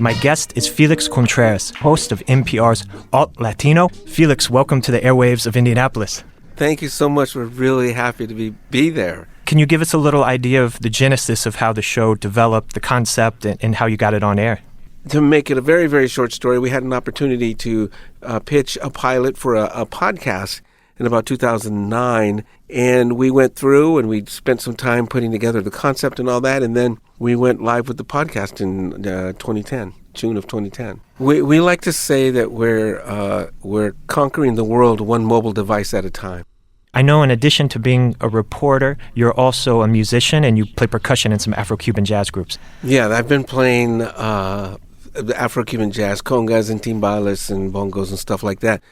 My guest is Felix Contreras, host of NPR's Latino. Felix, welcome to the airwaves of Indianapolis. Thank you so much. We're really happy to be there. Can you give us a little idea of the genesis of how the show developed, the concept, and how you got it on air? To make it a very, very short story, we had an opportunity to pitch a pilot for a podcast in about 2009, and we went through and we spent some time putting together the concept and all that, and then we went live with the podcast in 2010, June of 2010. We like to say that we're conquering the world one mobile device at a time. I know in addition to being a reporter, you're also a musician and you play percussion in some Afro-Cuban jazz groups. Yeah, I've been playing the Afro-Cuban jazz, congas and timbales and bongos and stuff like that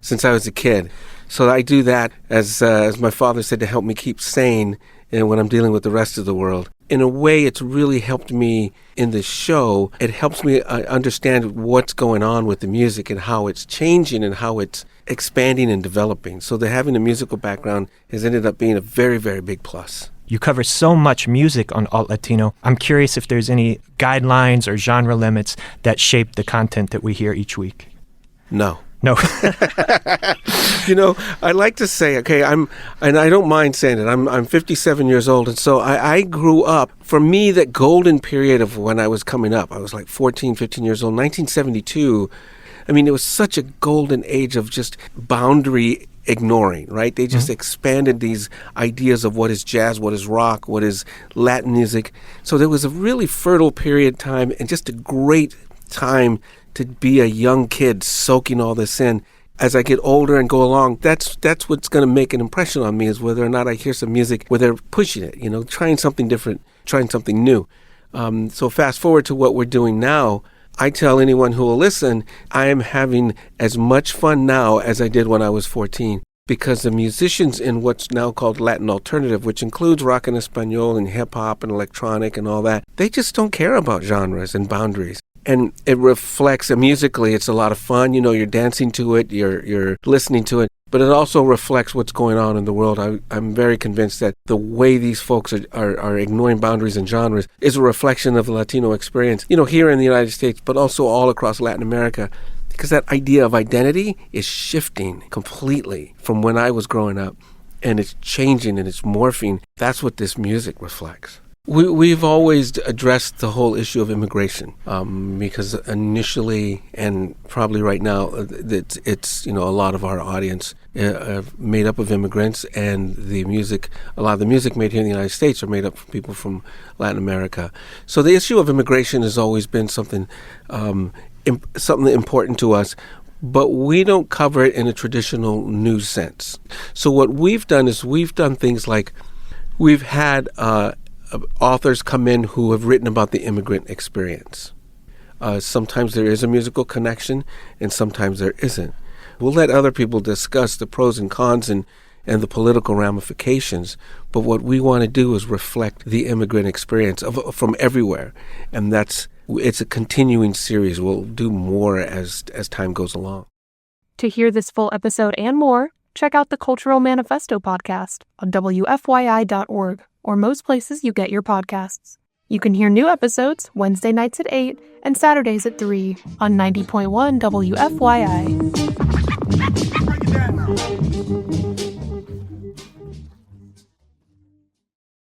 since I was a kid. So I do that, as my father said, to help me keep sane when I'm dealing with the rest of the world. In a way, it's really helped me in the show. It helps me understand what's going on with the music and how it's changing and how it's expanding and developing. So having a musical background has ended up being a very, very big plus. You cover so much music on Alt Latino. I'm curious if there's any guidelines or genre limits that shape the content that we hear each week. No. You know, I like to say, and I don't mind saying it, I'm 57 years old, and so I grew up, for me, that golden period of when I was coming up, I was like 14, 15 years old, 1972, I mean, it was such a golden age of just boundary ignoring, right? They just expanded these ideas of what is jazz, what is rock, what is Latin music. So there was a really fertile period of time and just a great time to be a young kid soaking all this in. As I get older and go along, that's what's going to make an impression on me, is whether or not I hear some music where they're pushing it, trying something different, trying something new. So fast forward to what we're doing now, I tell anyone who will listen, I am having as much fun now as I did when I was 14, because the musicians in what's now called Latin alternative, which includes rock and Espanol and hip-hop and electronic and all that, they just don't care about genres and boundaries. And it reflects, musically, it's a lot of fun. You're dancing to it, you're listening to it, but it also reflects what's going on in the world. I'm very convinced that the way these folks are ignoring boundaries and genres is a reflection of the Latino experience, here in the United States, but also all across Latin America, because that idea of identity is shifting completely from when I was growing up, and it's changing and it's morphing. That's what this music reflects. We've always addressed the whole issue of immigration, because initially, and probably right now, it's a lot of our audience made up of immigrants, and a lot of the music made here in the United States are made up of people from Latin America. So the issue of immigration has always been something important to us, but we don't cover it in a traditional news sense. So what we've done is we've done things like we've had authors come in who have written about the immigrant experience. Sometimes there is a musical connection, and sometimes there isn't. We'll let other people discuss the pros and cons and the political ramifications, but what we want to do is reflect the immigrant experience from everywhere, and it's a continuing series. We'll do more as time goes along. To hear this full episode and more, check out the Cultural Manifesto podcast on WFYI.org. or most places you get your podcasts. You can hear new episodes Wednesday nights at 8 and Saturdays at 3 on 90.1 WFYI.